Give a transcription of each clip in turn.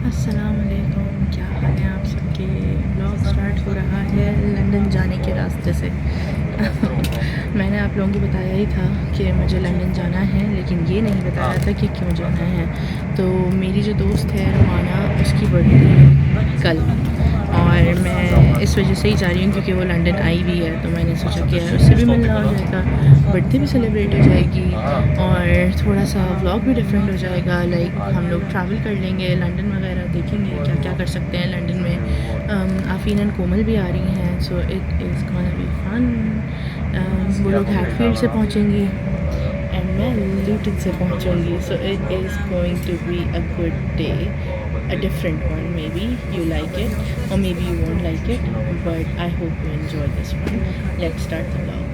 अस्सलामुअलैकुम, क्या हाल है आप सबके। ब्लॉग स्टार्ट हो रहा है लंदन जाने के रास्ते से। मैंने आप लोगों को बताया ही था कि मुझे लंदन जाना है, लेकिन ये नहीं बताया था कि क्यों जाना है। तो मेरी जो दोस्त है रुमाना, उसकी बर्थडे है कल, और मैं इस वजह से ही जा रही हूँ क्योंकि वो लंदन आई हुई है। तो मैंने सोचा कि यार उससे भी मिलना हो जाएगा, बर्थडे भी सेलिब्रेट हो जाएगी और थोड़ा सा व्लॉग भी डिफरेंट हो जाएगा। लाइक हम लोग ट्रैवल कर लेंगे, लंदन वगैरह देखेंगे क्या क्या कर सकते हैं लंदन में। आफीन एंड कोमल भी आ रही हैं, so it is gonna be fun. वो लोग हैटफील्ड से पहुँचेंगी एंड मैं लूटन से पहुँचूँगी, so it is going to be a good day, a different one. Maybe you like it or maybe you won't like it, but I hope you enjoy this one. Let's start the vlog.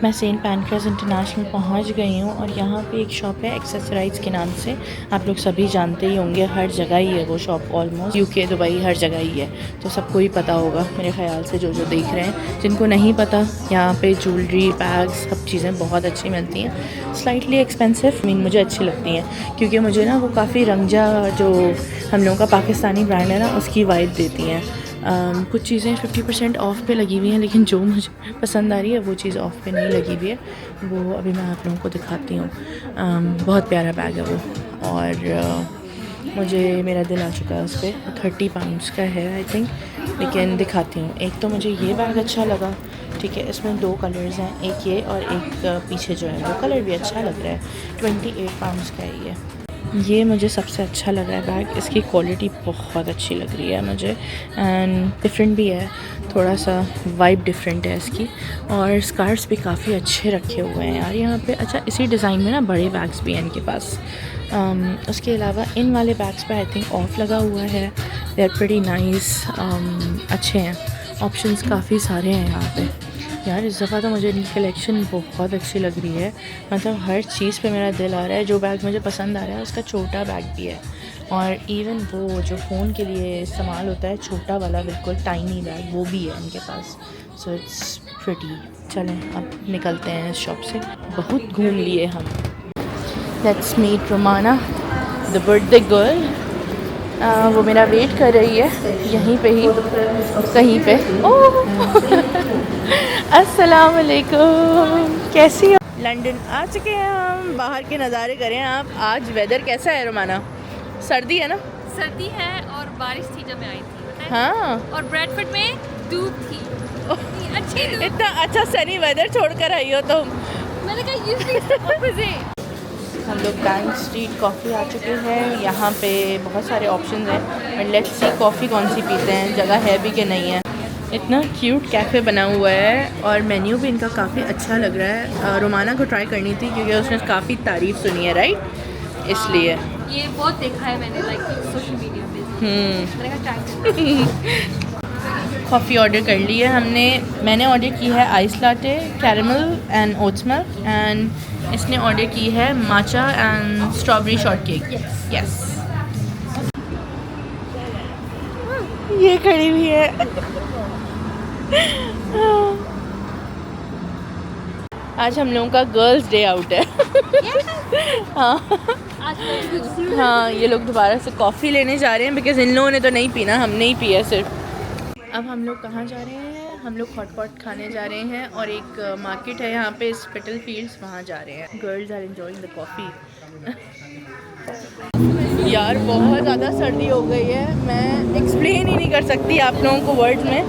मैं Saint Pancras international पहुंच गई हूं और यहाँ पे एक shop है accessorise के नाम से। आप लोग सभी जानते ही होंगे, हर जगह ही है वो शॉप, ऑलमोस्ट यूके दुबई हर जगह ही है, तो सबको ही पता होगा मेरे ख्याल से जो देख रहे हैं। जिनको नहीं पता, यहाँ पे ज्वेलरी, बैग्स, सब चीज़ें बहुत अच्छी मिलती हैं, स्लाइटली एक्सपेंसिव। मुझे अच्छी लगती हैं क्योंकि मुझे ना वो काफ़ी रंगजा, जो हम लोगों का पाकिस्तानी ब्रांड है ना, उसकी वाइब देती हैं। कुछ चीज़ें 50% ऑफ़ पे लगी हुई हैं, लेकिन जो मुझे पसंद आ रही है वो चीज़ ऑफ़ पे नहीं लगी हुई है। वो अभी मैं आप लोगों को दिखाती हूँ। बहुत प्यारा बैग है वो, और मुझे मेरा दिल आ चुका है उस पर। 30 पाउंड्स का है आई थिंक, लेकिन दिखाती हूँ। एक तो मुझे ये बैग अच्छा लगा, ठीक है। इसमें 2 कलर्स हैं, एक ये और एक पीछे जो है वो कलर भी अच्छा लग रहा है। 28 पाउंड्स का है ये मुझे सबसे अच्छा लग रहा है बैग। इसकी क्वालिटी बहुत अच्छी लग रही है मुझे, एंड डिफरेंट भी है, थोड़ा सा वाइब डिफरेंट है इसकी। और स्कार्ट्स भी काफ़ी अच्छे रखे हुए हैं यार यहाँ पे। अच्छा, इसी डिज़ाइन में ना बड़े बैग्स भी हैं इनके पास। उसके अलावा इन वाले बैग्स पे आई थिंक ऑफ लगा हुआ है। दे आर प्रीटी नाइस, अच्छे हैं, ऑप्शंस काफ़ी सारे हैं यहाँ पे। यार इस दफ़ा तो मुझे इनकी कलेक्शन बहुत अच्छी लग रही है, मतलब हर चीज़ पे मेरा दिल आ रहा है। जो बैग मुझे पसंद आ रहा है उसका छोटा बैग भी है, और इवन वो जो फ़ोन के लिए इस्तेमाल होता है छोटा वाला, बिल्कुल टाइनी बैग, वो भी है इनके पास। So it's pretty. चलें अब निकलते हैं इस शॉप से, बहुत घूम लिए हम। Let's meet Romana, the birthday girl. वो मेरा वेट कर रही है यहीं पे ही कहीं पे। ओह अस्सलाम वालेकुम, कैसी हो। लंदन आ चुके हैं हम, बाहर के नज़ारे करें आप। आज वेदर कैसा है रोमाना? सर्दी है ना? सर्दी है और बारिश थी जब मैं आई थी, पता है? हाँ, और ब्रैडफोर्ड में धूप थी, अच्छी धूप। इतना अच्छा सनी वेदर छोड़कर आई हो तुम। मैंने कहा यूजुअली ऑपोजिट। हम लोग बैंक स्ट्रीट कॉफ़ी आ चुके हैं। यहाँ पे बहुत सारे ऑप्शंस हैं, लेट्स सी कॉफ़ी कौन सी पीते हैं, जगह है भी कि नहीं है। इतना क्यूट कैफ़े बना हुआ है और मेन्यू भी इनका काफ़ी अच्छा लग रहा है। रोमाना को ट्राई करनी थी क्योंकि उसने काफ़ी तारीफ़ सुनी है, राइट, इसलिए। ये बहुत देखा है मैंने, लाइक सोशल मीडिया पे। मैंने कहा ट्राई कॉफ़ी ऑर्डर कर ली है हमने। मैंने ऑर्डर की है ice latte, caramel and oats milk, and इसने ऑर्डर की है matcha and strawberry shortcake. Yes, ये खड़ी हुई है। आज हम लोगों का गर्ल्स डे आउट है। हाँ हाँ, ये लोग दोबारा से कॉफ़ी लेने जा रहे हैं बिकॉज़ इन लोगों ने तो नहीं पीना, हमने ही पिया सिर्फ। अब हम लोग कहाँ जा रहे हैं? हम लोग हॉट पॉट खाने जा रहे हैं, और एक मार्केट है यहाँ पे स्पिटल फील्ड्स, वहाँ जा रहे हैं। Girls are enjoying the coffee. यार बहुत ज़्यादा सर्दी हो गई है, मैं एक्सप्लेन ही नहीं कर सकती आप लोगों को वर्ड्स में।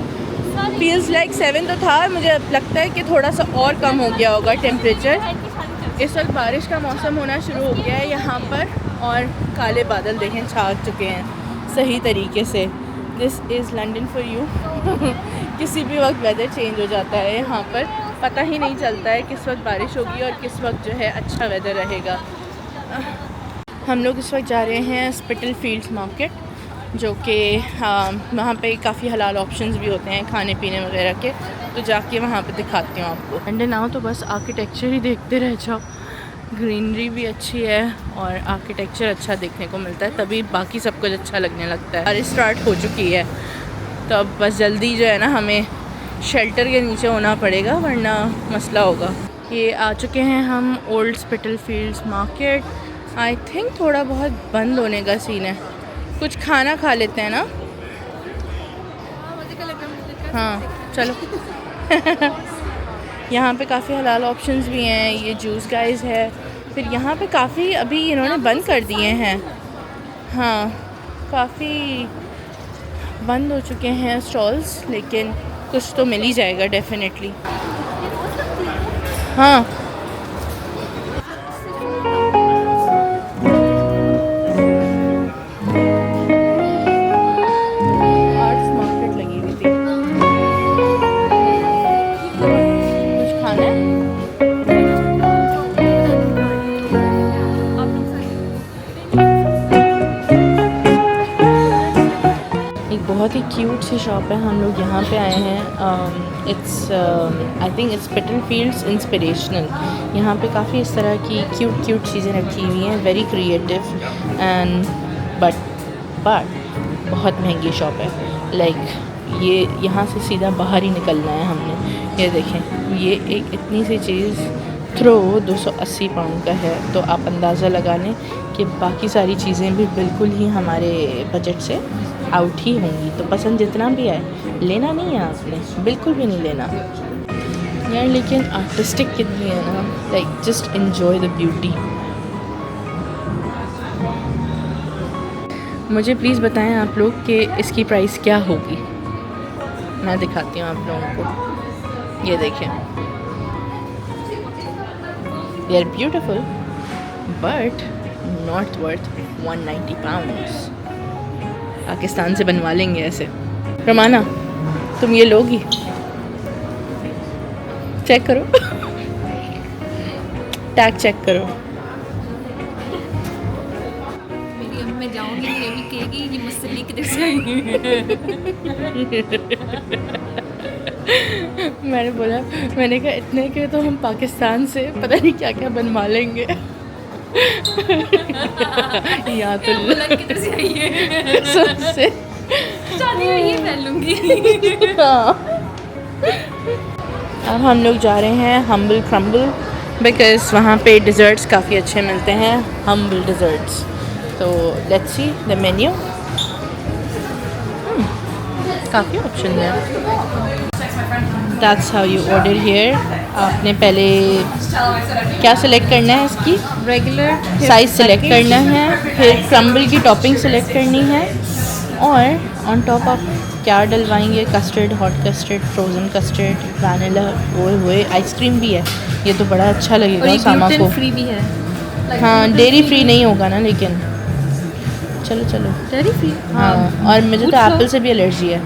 फील्स लाइक 7 तो था, मुझे लगता है कि थोड़ा सा और कम हो गया होगा टेम्परेचर। इस वक्त बारिश का मौसम होना शुरू हो गया है यहाँ पर, और काले बादल देखें छा चुके हैं सही तरीके से। This is London for you. किसी भी वक्त वेदर चेंज हो जाता है यहाँ पर, पता ही नहीं चलता है किस वक्त बारिश होगी और किस वक्त जो है अच्छा वेदर रहेगा। हम लोग इस वक्त जा रहे हैं स्पिटल फील्ड्स मार्केट, जो कि वहाँ पे काफ़ी हलाल ऑप्शंस भी होते हैं खाने पीने वगैरह के, तो जाके वहाँ पे दिखाती हूँ आपको। लंदन आओ तो बस आर्किटेक्चर ही देखते रह जाओ, ग्रीनरी भी अच्छी है और आर्किटेक्चर अच्छा देखने को मिलता है, तभी बाकी सब कुछ अच्छा लगने लगता है। बारिश स्टार्ट हो चुकी है, तो अब बस जल्दी जो है ना हमें शेल्टर के नीचे होना पड़ेगा वरना मसला होगा। ये आ चुके हैं हम ओल्ड स्पिटलफील्ड्स मार्केट। आई थिंक थोड़ा बहुत बंद होने का सीन है, कुछ खाना खा लेते हैं ना। हाँ चलो। यहाँ पे काफ़ी हलाल ऑप्शंस भी हैं, ये जूस गाइस है। फिर यहाँ पे काफ़ी अभी इन्होंने बंद कर दिए हैं, हाँ काफ़ी बंद हो चुके हैं स्टॉल्स, लेकिन कुछ तो मिल ही जाएगा डेफिनेटली। हाँ आर्ट्स मार्केट लगी हुई थी। कुछ खाना है? एक बहुत ही क्यूट सी शॉप है, हम लोग यहाँ पे आए हैं। It's I think it's Spitalfields inspirational. यहाँ पे काफ़ी इस तरह की क्यूट चीज़ें रखी हुई हैं, वेरी क्रिएटिव एंड बट बहुत महंगी शॉप है। लाइक ये यहाँ से सीधा बाहर ही निकलना है हमने। ये देखें, ये एक इतनी सी चीज़ थ्रो 280 पाउंड का है, तो आप अंदाज़ा लगा लें कि बाकी सारी चीज़ें भी बिल्कुल ही हमारे बजट से आउट ही होंगी। तो पसंद जितना भी आए, लेना नहीं है आपने, बिल्कुल भी नहीं लेना यार। लेकिन आर्टिस्टिक कितनी है ना, like just enjoy the beauty. मुझे प्लीज़ बताएं आप लोग कि इसकी प्राइस क्या होगी। मैं दिखाती हूँ आप लोगों को, ये देखें, they are beautiful but not worth 190 pounds. Pakistan से बनवा लेंगे ऐसे। रमाना तुम ये लोगी? चेक करो। टैग चेक करो। मेरी अब मैं जाऊंगी ये भी कहेगी ये मसली किधर से आई। मैंने बोला, मैंने कहा इतने के तो हम पाकिस्तान से पता नहीं क्या क्या बनवा लेंगे। या तो किधर से आई है सबसे शादी में ये पहन लूंगी। हाँ। अब हम लोग जा रहे हैं हम्बल क्रम्बल, बिकॉज़ वहाँ पे डिज़र्ट्स काफ़ी अच्छे मिलते हैं, हम्बल डिज़र्ट्स। तो लेट्स सी द मेन्यू। काफ़ी ऑप्शन है। That's how you order here. आपने पहले क्या सिलेक्ट करना है, इसकी रेगुलर साइज़ सिलेक्ट करना है, फिर क्रम्बल की टॉपिंग सिलेक्ट करनी है, और ऑन टॉप आप क्या डलवाएंगे, custard, hot custard, frozen custard, vanilla, ओए हुए आइसक्रीम भी है। ये तो बड़ा अच्छा लगेगा सामा को। फ्री भी है। हाँ डेयरी फ्री नहीं होगा ना, लेकिन चलो चलो डेयरी फ्री। हाँ। और मुझे तो एप्पल से भी एलर्जी है,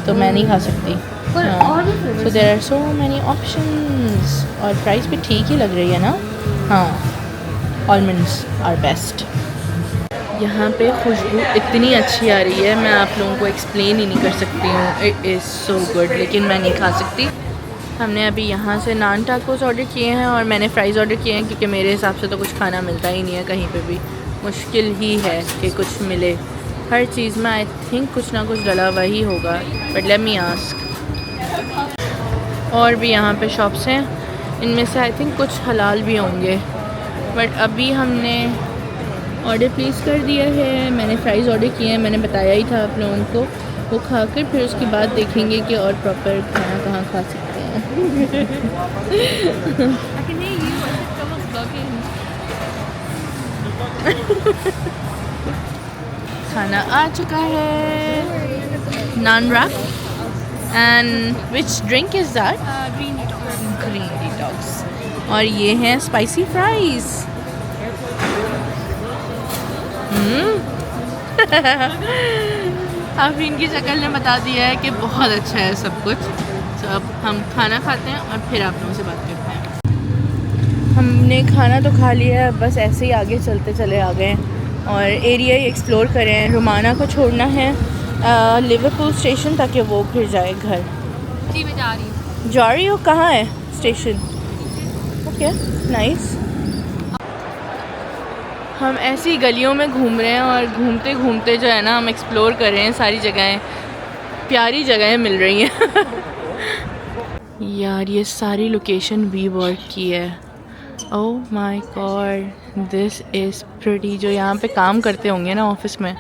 तो मैं नहीं खा सकती। So there are so many options, और प्राइस भी ठीक ही लग रही है ना। हाँ, आलमंड्स आर बेस्ट। यहाँ पे खुशबू इतनी अच्छी आ रही है, मैं आप लोगों को एक्सप्लेन ही नहीं कर सकती हूँ। इट इज़ सो गुड, लेकिन मैं नहीं खा सकती। हमने अभी यहाँ से नान टाकोस ऑर्डर किए हैं और मैंने फ़्राइज़ ऑर्डर किए हैं, क्योंकि मेरे हिसाब से तो कुछ खाना मिलता ही नहीं है कहीं पे भी। मुश्किल ही है कि कुछ मिले। हर चीज़ में आई थिंक कुछ ना कुछ डला हुआ ही होगा, बट लेट मी आस्क। और भी यहाँ पे शॉप्स हैं, इनमें से आई थिंक कुछ हलाल भी होंगे, बट अभी हमने ऑर्डर प्लेस कर दिया है। मैंने फ़्राइज़ ऑर्डर किए हैं, मैंने बताया ही था आप लोगों को। वो खाकर फिर उसके बाद देखेंगे कि और प्रॉपर खाना कहाँ खा सकते हैं। खाना आ चुका है, naan wrap and which drink is that? Green detox. और ये हैं स्पाइसी फ्राइज़। आफरीन की शक्ल ने बता दिया है कि बहुत अच्छा है सब कुछ। तो अब हम खाना खाते हैं और फिर आप लोगों से बात करते हैं। हमने खाना तो खा लिया है, बस ऐसे ही आगे चलते चले आ गए और एरिया ही एक्सप्लोर करें। रुमाना को छोड़ना है लिवरपूल स्टेशन, ताकि वो फिर जाए घर। जी मैं जा रही हूँ। जा रही हो? कहाँ है स्टेशन? Okay nice. हम ऐसी गलियों में घूम रहे हैं और घूमते घूमते जो है ना हम एक्सप्लोर कर रहे हैं सारी जगहें। प्यारी जगहें मिल रही हैं। यार ये सारी लोकेशन वी वर्क की है। Oh my God, this is pretty. जो यहाँ पे काम करते होंगे ना ऑफिस में,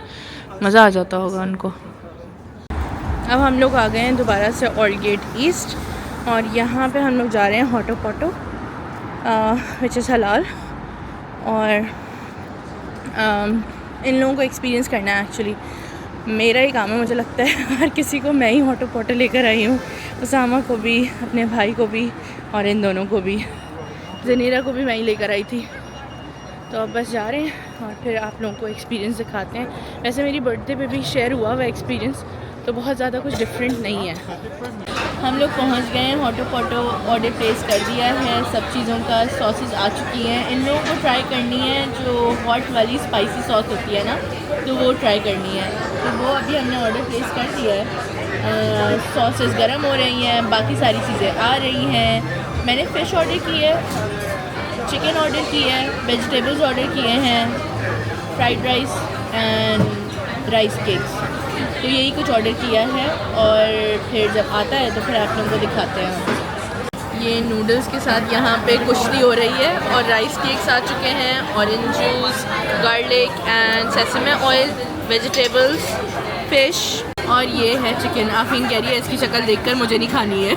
मज़ा आ जाता होगा उनको। अब हम लोग आ गए हैं दोबारा से ऑलगेट ईस्ट और यहाँ पे हम लोग जा रहे हैं हॉटो पॉटो विच इज़ हलाल। और इन लोगों को एक्सपीरियंस करना है। एक्चुअली मेरा ही काम है, मुझे लगता है हर किसी को मैं ही हॉटो पॉटो लेकर आई हूँ। उसामा को भी, अपने भाई को भी और इन दोनों को भी। जनीरा को भी मैं ही लेकर आई थी। तो अब बस जा रहे हैं और फिर आप लोगों को एक्सपीरियंस दिखाते हैं। वैसे मेरी बर्थडे पे भी शेयर हुआ हुआ एक्सपीरियंस, तो बहुत ज़्यादा कुछ डिफरेंट नहीं है। हम लोग पहुंच गए हैं हॉटो पॉटो, ऑर्डर प्लेस कर दिया है। सब चीज़ों का सॉसेस आ चुकी हैं। इन लोगों को ट्राई करनी है जो हॉट वाली स्पाइसी सॉस होती है ना, तो वो ट्राई करनी है। तो वो अभी हमने ऑर्डर प्लेस कर दिया है। सॉसेस गर्म हो रही हैं, बाकी सारी चीज़ें आ रही हैं। मैंने फ़िश ऑर्डर की है, चिकन ऑर्डर की है, वेजिटेबल्स ऑर्डर किए हैं, fried rice and rice cakes. तो यही कुछ ऑर्डर किया है और फिर जब आता है तो फिर आप लोगों को दिखाते हैं। ये नूडल्स के साथ यहाँ पे कुश्ती हो रही है और राइस केक्स आ चुके हैं, orange juice, garlic and sesame oil, vegetables, fish और ये है चिकन। आफरीन कह रही है इसकी शक्ल देखकर मुझे नहीं खानी है।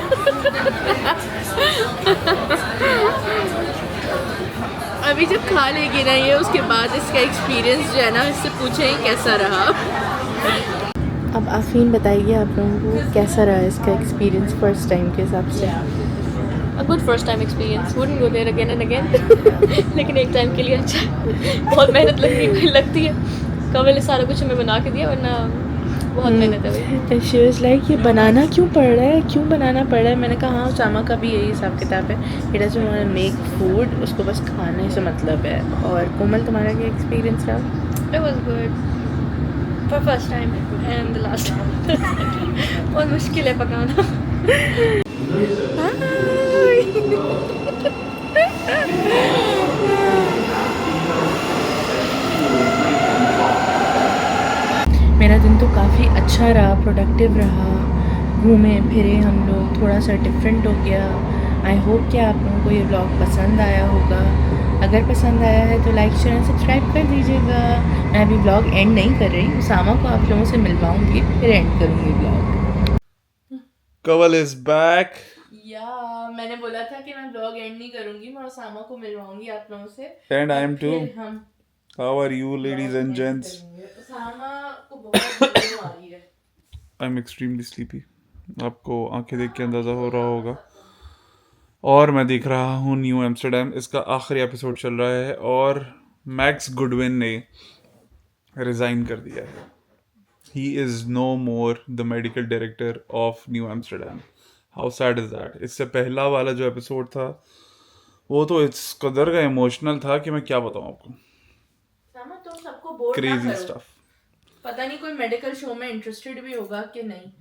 अभी जब खा लेगी ना ये, उसके बाद इसका एक्सपीरियंस जो है ना, इससे पूछें कैसा रहा। अब आफरीन बताइए आप लोगों को कैसा रहा इसका एक्सपीरियंस फर्स्ट टाइम के हिसाब से। A good first time experience. Wouldn't go there again and again. लेकिन एक टाइम के लिए अच्छा है। बहुत मेहनत लगती है। कवल ने सारा कुछ हमें बना के दिया, वरना बहुत मेहनत है भाई। शी वाज लाइक ये बनाना क्यों पड़ रहा है, क्यों बनाना पड़ रहा है। मैंने कहा हाँ, उसामा का भी यही हिसाब किताब है। He doesn't want to make food, उसको बस खाने से मतलब है। और कोमल तुम्हारा क्या एक्सपीरियंस रहा? It was good. For first time and the last time. बहुत मुश्किल है पकाना। मेरा दिन तो काफ़ी अच्छा रहा, प्रोडक्टिव रहा। घूमे फिरे हम लोग, थोड़ा सा डिफरेंट हो गया। आई होप कि आप लोगों को ये व्लॉग पसंद आया होगा। अगर पसंद आया है तो लाइक शेयर सब्सक्राइब कर दीजिएगा। मैं अभी व्लॉग एंड नहीं कर रही, उसामा को आप लोगों से मिलवाऊंगी फिर एंड करूँगी व्लॉग। Kawal is back. या मैंने बोला था कि मैं व्लॉग एंड नहीं करूँगी, मैं उसामा को मिलवाऊंगी आप लोगों से। And I am too. फिर हम How are you, ladies and gents? Usama को बहुत नींद आ रही है। I'm extremely sleepy. आपको आंखें देख के अंदाज़ा हो रहा होगा। और मैं देख रहा हूँ न्यू एम्स्टर्डम, इसका आखिरी एपिसोड चल रहा है और मैक्स गुडविन ने रिज़ाइन कर दिया है। He is no more the medical director of New Amsterdam. How sad is that? इससे पहला वाला जो एपिसोड था वो तो इस कदर का इमोशनल था कि मैं क्या बताऊँ आपको। उसामा तुम सबको बोर ना क्रेजी करो। स्टफ। पता नहीं कोई मेडिकल शो में इंटरेस्टेड भी होगा कि नहीं।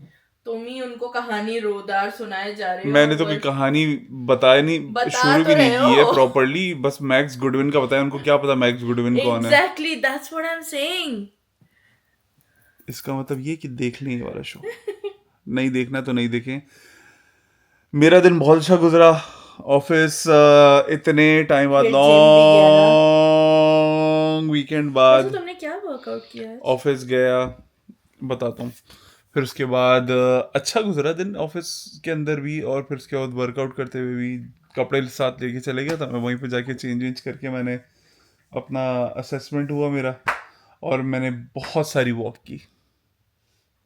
तुम ही उनको कहानी रोदार सुनाए जा रहे हो। मैंने तो कोई कहानी बताया नहीं, बता शुरू तो भी नहीं रहे की है हो। प्रॉपर्ली। बस मैक्स गुडविन का बताया, उनको क्या पता मैक्स गुडविन कौन है। Exactly that's what I am saying. इसका मतलब ये कि देख लें ये वाला शो। नहीं देखना तो नहीं देखें। मेरा दिन बहुत अच्छा गुजरा। ऑफिस इतने टाइम बाद, फिर जिम भी गया ना। लॉन्ग वीकेंड बाद तो तुमने क्या वर्कआउट किया है? ऑफिस गया, बताता हूँ। फिर उसके बाद अच्छा गुजरा दिन ऑफिस के अंदर भी, और फिर उसके बाद वर्कआउट करते हुए भी। कपड़े साथ लेके चले गया था मैं, वहीं पे जाके चेंज करके मैंने अपना असेसमेंट हुआ मेरा, और मैंने बहुत सारी वॉक की।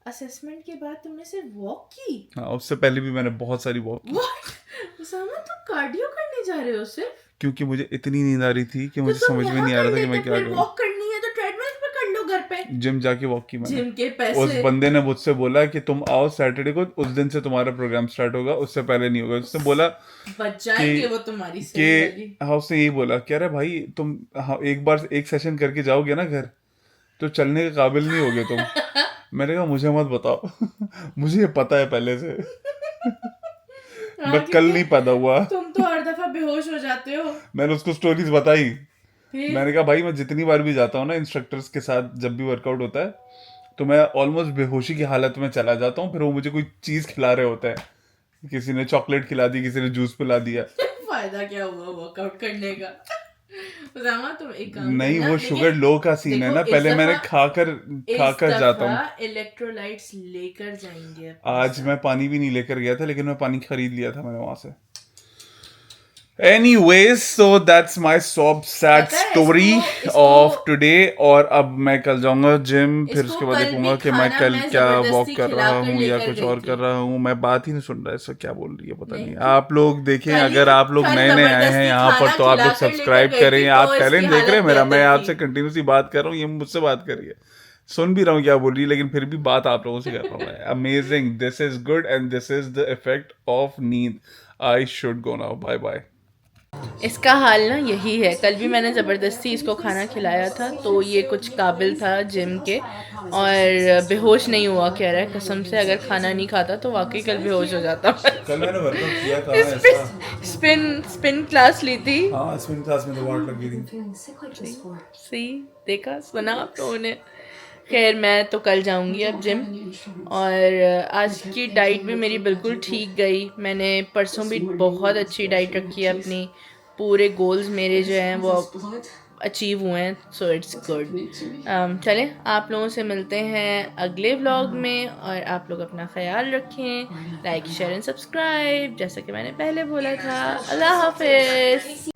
असेसमेंट के बाद तुमने सिर्फ वॉक की? हाँ, उससे पहले भी मैंने बहुत सारी वॉक की। व्हाट? उसामा तुम कार्डियो करने जा रहे हो सिर्फ? क्योंकि मुझे इतनी नींद आ रही थी कि मुझे तो तुम समझ में यहाँ नहीं आ रहा कर था कि मैं लेते, क्या फिर करूँ। वॉक करनी है तो ट्रेडमिल पे कर लो घर पे। जिम जाके वॉक की मैंने। जिम के उस पैसे। बंदे ने मुझसे बोला कि तुम आओ सैटरडे को, उस दिन से तुम्हारा प्रोग्राम स्टार्ट होगा, उससे पहले नहीं होगा। उसने बोला बच जाएंगे वो तुम्हारी सही वाली। कि हाँ, उसने यही बोला, कह रहा भाई तुम हाँ एक बार एक सेशन करके जाओगे ना घर, तो चलने के काबिल नहीं होगे तुम। मैंने कहा मुझे मत बताओ। मुझे ये पता है पहले से। मैं कल नहीं पैदा हुआ। तुम तो हर दफा बेहोश हो जाते हो। मैंने उसको स्टोरीज बताई। फिर? मैंने कहा भाई मैं जितनी बार भी जाता हूँ ना इंस्ट्रक्टर्स के साथ, जब भी वर्कआउट होता है, तो मैं ऑलमोस्ट बेहोशी की हालत में चला जाता हूँ, फिर वो मुझे कोई चीज़ खिला रहे होते हैं, किसी ने चॉकलेट खिला दी, किसी ने जूस पिला दिया। फायदा क्या हुआ वर्कआउट करने का? उसामा तुम एक काम नहीं, करना, वो लेकिन शुगर लो का सीन है देखो, ना, इस पहले मैंने दफा खाकर जाता हूँ। इलेक्ट्रोलाइट्स लेकर जाएंगे अपने आज साथ। मैं पानी भी नहीं लेकर गया था, लेकिन मैं पानी खरीद लिया था मैंने वहां से। Anyways, so that's my sob sad पता है, story इसको of today। और अब मैं कल जाऊंगा जिम, फिर इसको उसके बाद कल देखूंगा भी कि मैं खाना कल मैं क्या वॉक जबरदस्ती कर रहा खिलाकर हूँ या लेकर कुछ गई और थी। कर रहा हूँ। मैं बात ही नहीं सुन रहा, इसका क्या बोल रही है पता नहीं, नहीं। क्यों? आप लोग देखें, कल अगर आप लोग कल नए नए आए हैं जबरदस्ती यहाँ पर खाना तो आप लोग खिलाकर सब्सक्राइब लेकर करें। गई थी, आप तो टैलेंट इसकी देख रहे हैं हालत मेरा, मैं बेहतर आपसे थी। कंटिन्यूसली बात कर रहा हूँ, ये मुझसे बात कर रही है, सुन भी रहा हूँ क्या बोल रही है, लेकिन फिर भी बात आप लोगों से कर रहा हूँ। Amazing, this is good and this is the effect of नींद। I should go now, bye bye. इसका हाल ना यही है। कल भी मैंने ज़बरदस्ती इसको खाना खिलाया था, तो ये कुछ काबिल था जिम के, और बेहोश नहीं हुआ कह रहा है। कसम से अगर खाना नहीं खाता तो वाकई कल बेहोश हो जाता। कल मैंने वर्कआउट किया था ऐसा। स्पिन क्लास ली थी। हाँ, स्विम क्लास में तो वाट लगी थी। सी देखा, सुना आप लोगों ने। खैर मैं तो कल जाऊंगी अब जिम, और आज की डाइट भी मेरी बिल्कुल ठीक गई। मैंने परसों भी बहुत अच्छी डाइट रखी है अपनी, पूरे गोल्स मेरे जो हैं वो अचीव हुए हैं, सो इट्स गुड। चलें, आप लोगों से मिलते हैं अगले व्लॉग में, और आप लोग अपना ख्याल रखें, लाइक शेयर एंड सब्सक्राइब, जैसा कि मैंने पहले बोला था। अल्लाह हाफिज़।